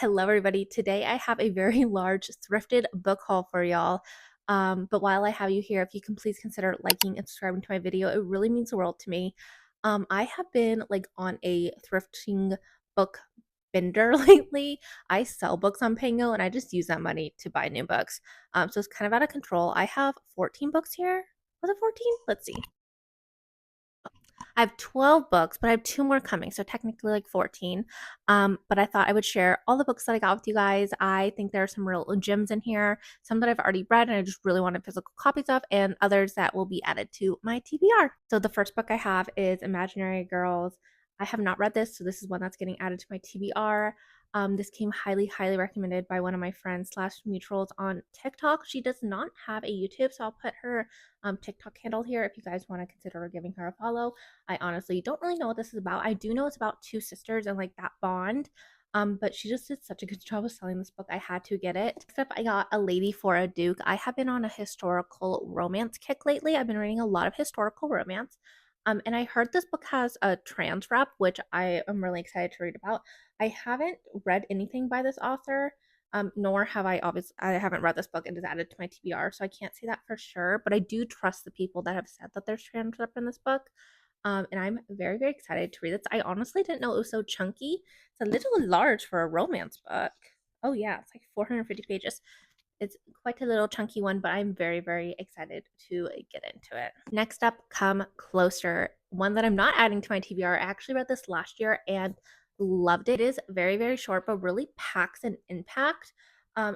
Hello, everybody. Today I have a very large thrifted book haul for y'all. But while I have you here, if you can please consider liking and subscribing to my video, it really means the world to me. I have been like on a thrifting book bender lately. I sell books on Pango and I just use that money to buy new books. So it's kind of out of control. I have 14 books here. Was it 14? Let's see. I have 12 books, but I have two more coming, so technically like 14. But I thought I would share all the books that I got with you guys. I think there are some real gems in here, some that I've already read and I just really wanted physical copies of, and others that will be added to my TBR. So the first book I have is Imaginary Girls. I have not read this, so this is one that's getting added to my TBR. This came highly recommended by one of my friends slash mutuals on TikTok. She does not have a YouTube, so I'll put her TikTok handle here if you guys want to consider giving her a follow. I honestly don't really know what this is about. I do know it's about two sisters and like that bond. But she just did such a good job of selling this book. I had to get it. Except I got A Lady for a Duke. I have been on a historical romance kick lately. I've been reading a lot of historical romance. And I heard this book has a trans rep, which I am really excited to read about. I haven't read anything by this author, nor have I haven't read this book. It is added to my TBR, so I can't say that for sure. But I do trust the people that have said that there's trans rep in this book. And I'm very excited to read this. I honestly didn't know it was so chunky. It's a little large for a romance book. Oh yeah, it's like 450 pages. It's quite a little chunky one, but I'm very excited to get into it. Next up, Come Closer, one that I'm not adding to my TBR. I actually read this last year and loved it. It is very short, but really packs an impact.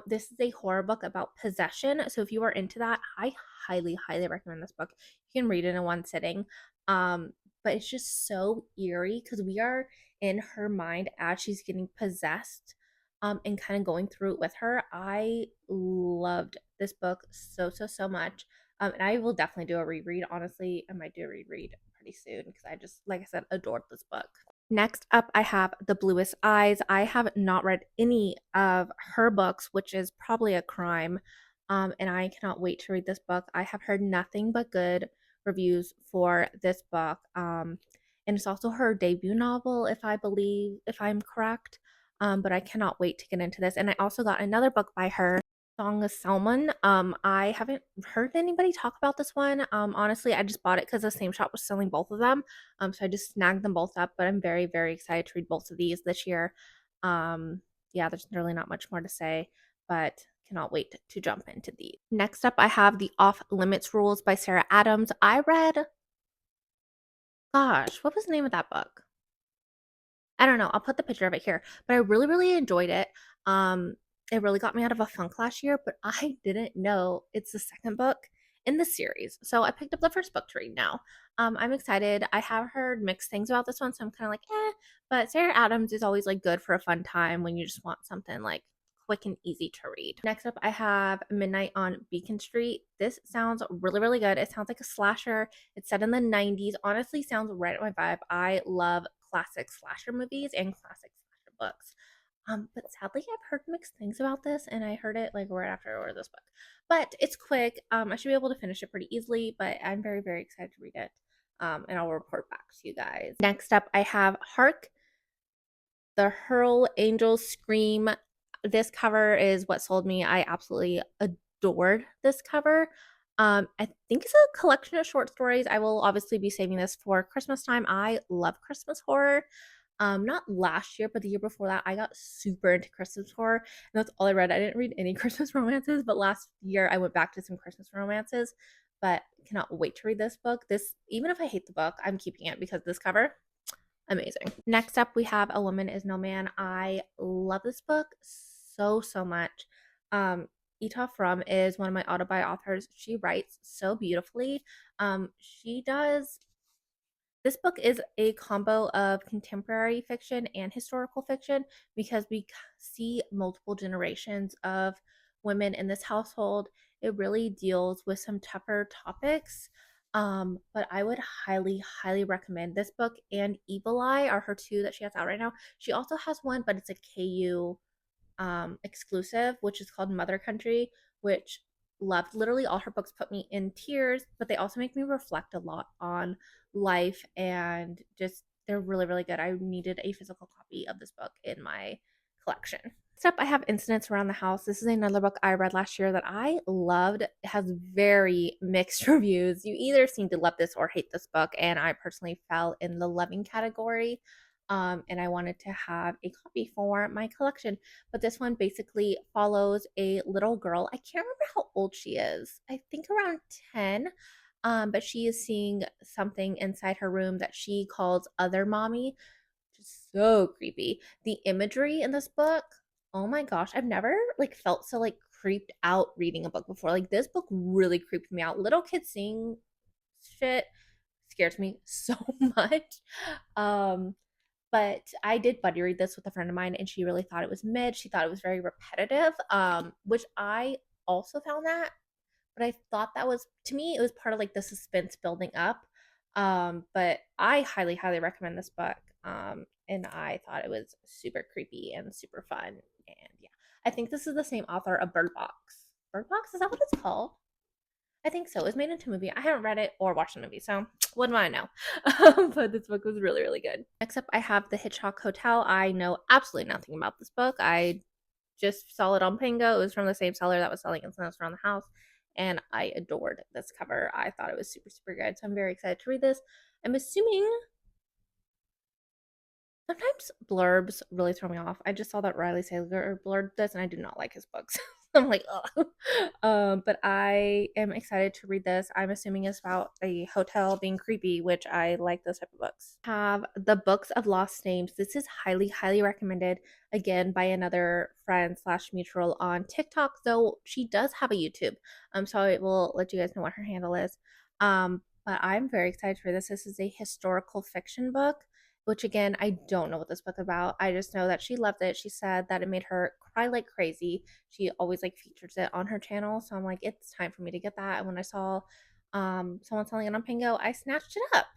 This is a horror book about possession. So if you are into that, I highly recommend this book. You can read it in one sitting. But it's just so eerie because we are in her mind as she's getting possessed, and kind of going through it with her. I loved this book so much. And I will definitely do a reread. Honestly, I might do a reread pretty soon because I just, like I said, adored this book. Next up, I have The Bluest Eyes. I have not read any of her books, which is probably a crime. And I cannot wait to read this book. I have heard nothing but good reviews for this book. And it's also her debut novel, if I'm correct. But I cannot wait to get into this. And I also got another book by her, Song of Salmon. I haven't heard anybody talk about this one. Honestly, I just bought it because the same shop was selling both of them. So I just snagged them both up. But I'm very excited to read both of these this year. Yeah, there's really not much more to say, but cannot wait to jump into these. Next up, I have The Off Limits Rules by Sarah Adams. I read, gosh, what was the name of that book? I don't know. I'll put the picture of it here. But I really enjoyed it. It really got me out of a funk last year, but I didn't know it's the second book in the series. So I picked up the first book to read now. I'm excited. I have heard mixed things about this one, so I'm kind of like, eh. But Sarah Adams is always like good for a fun time when you just want something like quick and easy to read. Next up, I have Midnight on Beacon Street. This sounds really good. It sounds like a slasher. It's set in the 90s. Honestly, sounds right at my vibe. I love classic slasher movies and classic slasher books. But sadly, I've heard mixed things about this, and I heard it like right after I ordered this book. But it's quick. I should be able to finish it pretty easily, but I'm very excited to read it. And I'll report back to you guys. Next up, I have Hark, the Hurl Angels Scream. This cover is what sold me. I absolutely adored this cover. I think it's a collection of short stories. I will obviously be saving this for Christmas time. I love Christmas horror. Not last year, but the year before that, I got super into Christmas horror, and that's all I read. I didn't read any Christmas romances, but last year I went back to some Christmas romances. But cannot wait to read this book. This, even if I hate the book, I'm keeping it because this cover, amazing. Next up, we have A Woman Is No Man. I love this book so much. Ita Frum is one of my autobi authors. She writes so beautifully. She does. This book is a combo of contemporary fiction and historical fiction because we see multiple generations of women in this household. It really deals with some tougher topics. But I would highly recommend this book, and Evil Eye are her two that she has out right now. She also has one, but it's a KU exclusive, which is called Mother Country, which loved. Literally all her books put me in tears, but they also make me reflect a lot on life, and just they're really good. I needed a physical copy of this book in my collection. Next up, I have Incidents Around the House. This is another book I read last year that I loved. It has very mixed reviews. You either seem to love this or hate this book, and I personally fell in the loving category. And I wanted to have a copy for my collection. But this one basically follows a little girl. I can't remember how old she is. I think around 10. But she is seeing something inside her room that she calls Other Mommy. Just so creepy. The imagery in this book, oh my gosh, I've never like felt so like creeped out reading a book before. Like this book really creeped me out. Little kids seeing shit scares me so much. Um but I did buddy read this with a friend of mine and she really thought it was mid. She thought it was very repetitive, which I also found that, but I thought that was, to me, it was part of like the suspense building up. But I highly, highly recommend this book. And I thought it was super creepy and super fun. And yeah, I think this is the same author of Bird Box. Bird Box, is that what it's called? I think so. It was made into a movie. I haven't read it or watched the movie, so what do I know? But this book was really, really good. Next up, I have The Hitchcock Hotel. I know absolutely nothing about this book. I just saw it on Pango. It was from the same seller that was selling Incidents Around the House, and I adored this cover. I thought it was super, super good, so I'm very excited to read this. I'm assuming sometimes blurbs really throw me off. I just saw that Riley Sager blurred this, and I do not like his books. I'm like, ugh. But I am excited to read this. I'm assuming it's about a hotel being creepy, which I like those type of books. Have The Books of Lost Names. This is highly, highly recommended, again, by another friend slash mutual on TikTok, though she does have a YouTube. So I will let you guys know what her handle is. But I'm very excited for this. This is a historical fiction book, which again, I don't know what this book about. I just know that she loved it. She said that it made her cry like crazy. She always like features it on her channel. So I'm like, it's time for me to get that. And when I saw someone selling it on Pango, I snatched it up.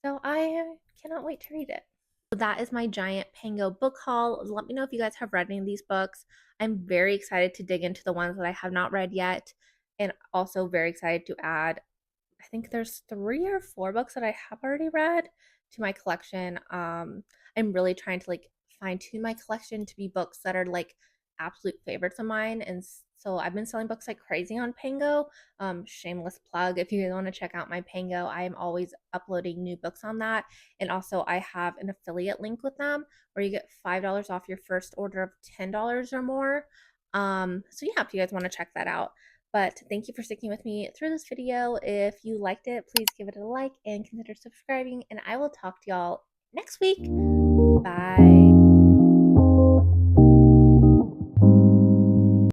So I cannot wait to read it. So that is my giant Pango book haul. Let me know if you guys have read any of these books. I'm very excited to dig into the ones that I have not read yet. And also very excited to add, I think there's 3 or 4 books that I have already read to my collection. I'm really trying to like fine tune my collection to be books that are like absolute favorites of mine. And so I've been selling books like crazy on Pango. Shameless plug. If you guys want to check out my Pango, I am always uploading new books on that. And also I have an affiliate link with them where you get $5 off your first order of $10 or more. So yeah, if you guys want to check that out. But thank you for sticking with me through this video. If you liked it, please give it a like and consider subscribing. And I will talk to y'all next week. Bye.